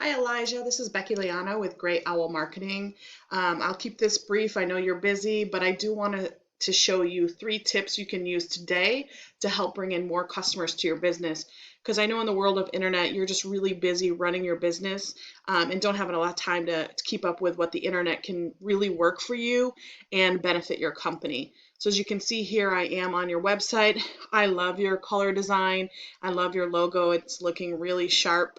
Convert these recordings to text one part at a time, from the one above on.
Hi Elijah, this is Becky Liano with Great Owl Marketing. I'll keep this brief. I know you're busy, but I do want to show you 3 tips you can use today to help bring in more customers to your business. Because I know in the world of internet, you're just really busy running your business and don't have a lot of time to keep up with what the internet can really work for you and benefit your company. So as you can see here, I am on your website. I love your color design. I love your logo. It's looking really sharp.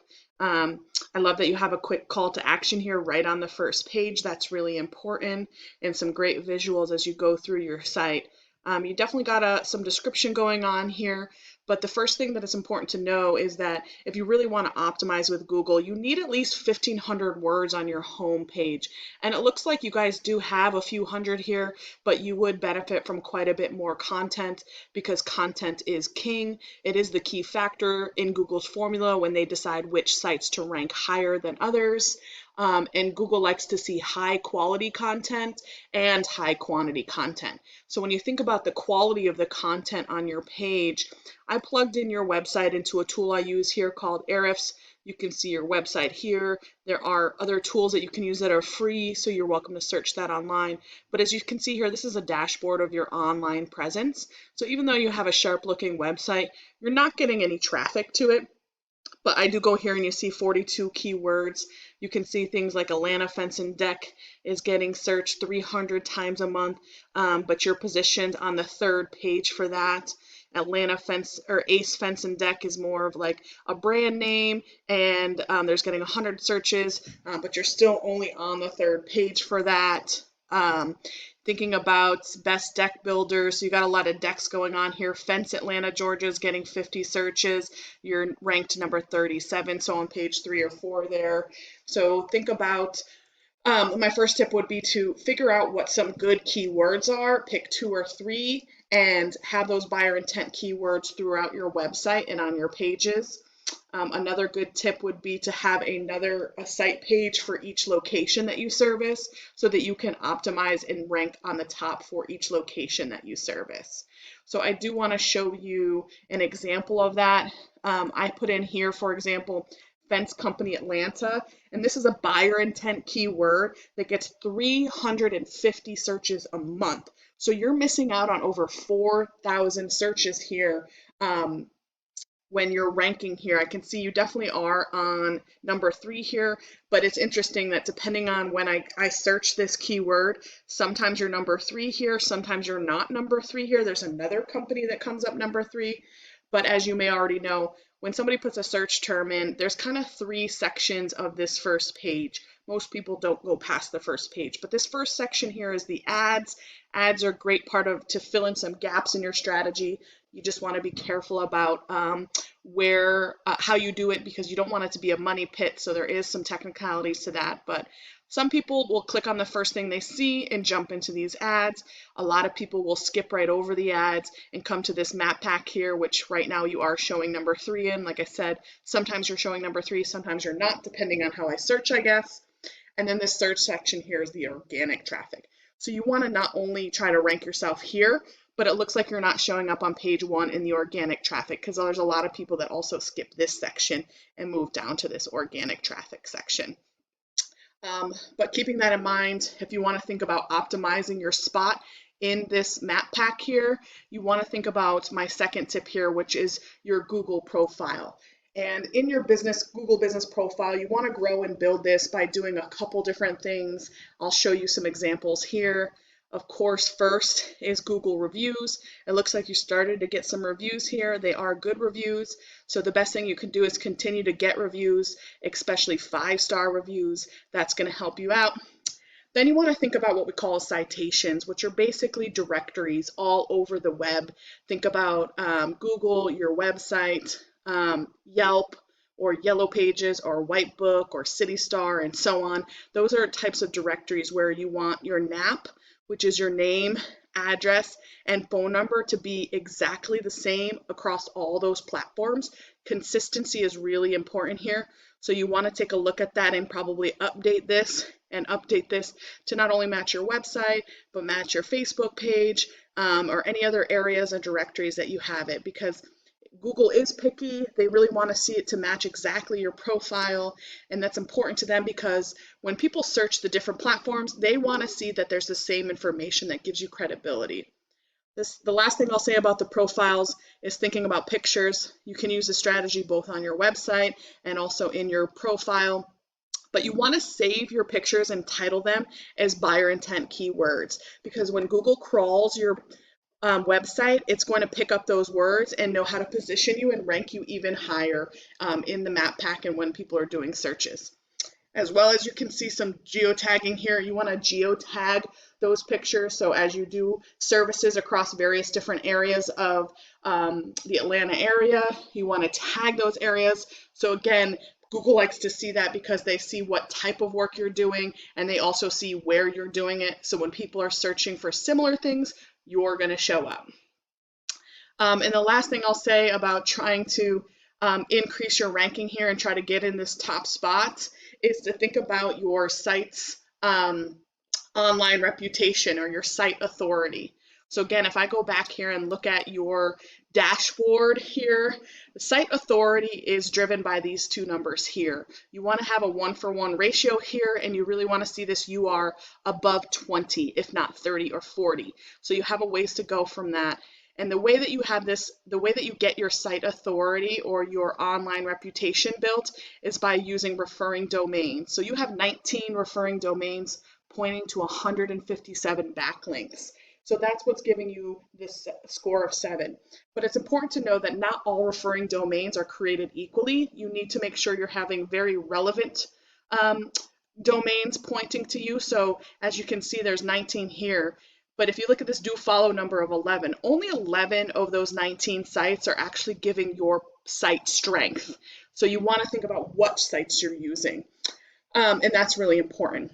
I love that you have a quick call to action here right on the first page. That's really important, and some great visuals as you go through your site. You definitely got some description going on here, but the first thing that is important to know is that if you really want to optimize with Google, you need at least 1,500 words on your home page. And it looks like you guys do have a few hundred here, but you would benefit from quite a bit more content because content is king. It is the key factor in Google's formula when they decide which sites to rank higher than others. And Google likes to see high quality content and high quantity content. So when you think about the quality of the content on your page, I plugged in your website into a tool I use here called Ahrefs. You can see your website here. There are other tools that you can use that are free, so you're welcome to search that online. But as you can see here, this is a dashboard of your online presence. So even though you have a sharp looking website, you're not getting any traffic to it. But I do go here and you see 42 keywords. You can see things like Atlanta Fence and Deck is getting searched 300 times a month, but you're positioned on the 3rd page for that. Atlanta Fence or Ace Fence and Deck is more of like a brand name, and there's getting 100 searches, but you're still only on the 3rd page for that. Thinking about best deck builders, so you got a lot of decks going on here. Fence Atlanta, Georgia is getting 50 searches. You're ranked number 37, so on page 3 or 4 there. So think about, my first tip would be to figure out what some good keywords are, pick 2 or 3, and have those buyer intent keywords throughout your website and on your pages. Another good tip would be to have a site page for each location that you service so that you can optimize and rank on the top for each location that you service. So I do want to show you an example of that. I put in here, for example, Fence Company Atlanta, and this is a buyer intent keyword that gets 350 searches a month. So you're missing out on over 4,000 searches here. When you're ranking here, I can see you definitely are on number 3 here, but it's interesting that depending on when I search this keyword, sometimes you're number 3 here, sometimes you're not number 3 here. There's another company that comes up number 3, but as you may already know, when somebody puts a search term in, there's kind of 3 sections of this first page. Most people don't go past the first page, but this first section here is the ads. Ads are a great part of to fill in some gaps in your strategy. You just want to be careful about how you do it, because you don't want it to be a money pit. So there is some technicalities to that, but some people will click on the first thing they see and jump into these ads. A lot of people will skip right over the ads and come to this map pack here, which right now you are showing number 3 in. Like I said, sometimes you're showing number 3, sometimes you're not, depending on how I search, I guess. And then this search section here is the organic traffic. So you want to not only try to rank yourself here, but it looks like you're not showing up on page 1 in the organic traffic, because there's a lot of people that also skip this section and move down to this organic traffic section. But keeping that in mind, if you want to think about optimizing your spot in this map pack here, you want to think about my second tip here, which is your Google profile. And in your Google business profile, you want to grow and build this by doing a couple different things. I'll show you some examples here. Of course, first is Google reviews. It looks like you started to get some reviews here. They are good reviews. So the best thing you can do is continue to get reviews, especially 5-star reviews. That's going to help you out. Then you want to think about what we call citations, which are basically directories all over the web. Think about Google, your website, Yelp, or Yellow Pages, or Whitebook, or CityStar, and so on. Those are types of directories where you want your NAP, which is your name, address, and phone number, to be exactly the same across all those platforms. Consistency is really important here. So you want to take a look at that and probably update this to not only match your website, but match your Facebook page, or any other areas and directories that you have it, because Google is picky. They really want to see it to match exactly your profile, and that's important to them because when people search the different platforms, they want to see that there's the same information that gives you credibility. The last thing I'll say about the profiles is thinking about pictures. You can use the strategy both on your website and also in your profile. But you want to save your pictures and title them as buyer intent keywords, because when Google crawls your website, it's going to pick up those words and know how to position you and rank you even higher in the map pack and when people are doing searches. As well as you can see some geotagging here. You want to geotag those pictures. So as you do services across various different areas of the Atlanta area, you want to tag those areas. So again, Google likes to see that because they see what type of work you're doing and they also see where you're doing it. So when people are searching for similar things, you're going to show up. And the last thing I'll say about trying to increase your ranking here and try to get in this top spot is to think about your site's online reputation or your site authority. So again, if I go back here and look at your dashboard here, the site authority is driven by these two numbers here. You want to have a 1-for-1 ratio here, and you really want to see this UR above 20, if not 30 or 40. So you have a ways to go from that. And the way that you have this, the way that you get your site authority or your online reputation built is by using referring domains. So you have 19 referring domains pointing to 157 backlinks. So that's what's giving you this score of 7. But it's important to know that not all referring domains are created equally. You need to make sure you're having very relevant domains pointing to you. So as you can see, there's 19 here. But if you look at this do follow number of 11, only 11 of those 19 sites are actually giving your site strength. So you want to think about what sites you're using. And that's really important.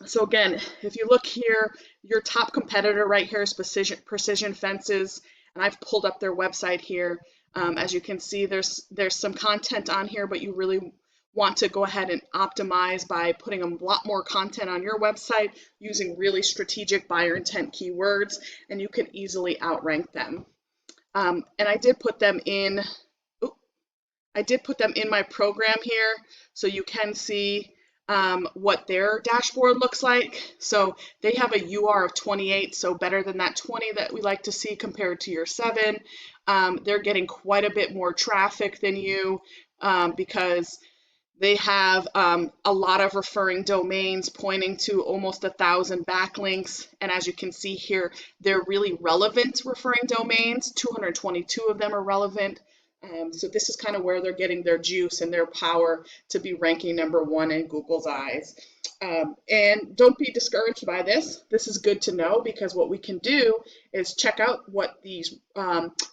So again, if you look here, your top competitor right here is Precision Fences, and I've pulled up their website here. As you can see, there's some content on here, but you really want to go ahead and optimize by putting a lot more content on your website using really strategic buyer intent keywords, and you can easily outrank them. And I did put them in my program here, so you can see what their dashboard looks like. So they have a UR of 28, so better than that 20 that we like to see compared to your 7. They're getting quite a bit more traffic than you because they have a lot of referring domains pointing to almost 1,000 backlinks. And as you can see here, they're really relevant referring domains. 222 of them are relevant. So this is kind of where they're getting their juice and their power to be ranking #1 in Google's eyes. And don't be discouraged by this. This is good to know because what we can do is check out what these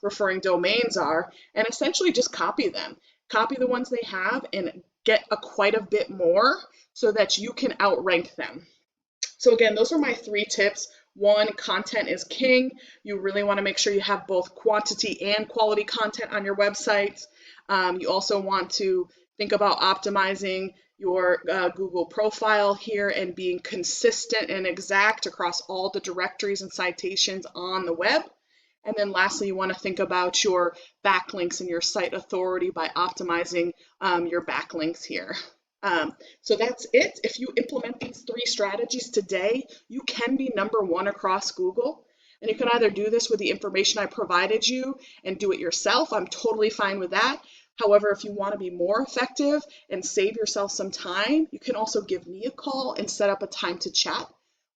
referring domains are and essentially just copy them. Copy the ones they have and get quite a bit more so that you can outrank them. So again, those are my 3 tips. 1, content is king. You really want to make sure you have both quantity and quality content on your website. You also want to think about optimizing your Google profile here and being consistent and exact across all the directories and citations on the web. And then lastly, you want to think about your backlinks and your site authority by optimizing your backlinks here. So that's it. If you implement these 3 strategies today, you can be #1 across Google. And you can either do this with the information I provided you and do it yourself. I'm totally fine with that. However, if you want to be more effective and save yourself some time, you can also give me a call and set up a time to chat.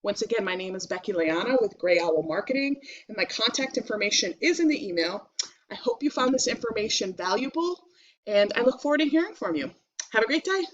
Once again, my name is Becky Leana with Gray Owl Marketing, and my contact information is in the email. I hope you found this information valuable, and I look forward to hearing from you. Have a great day.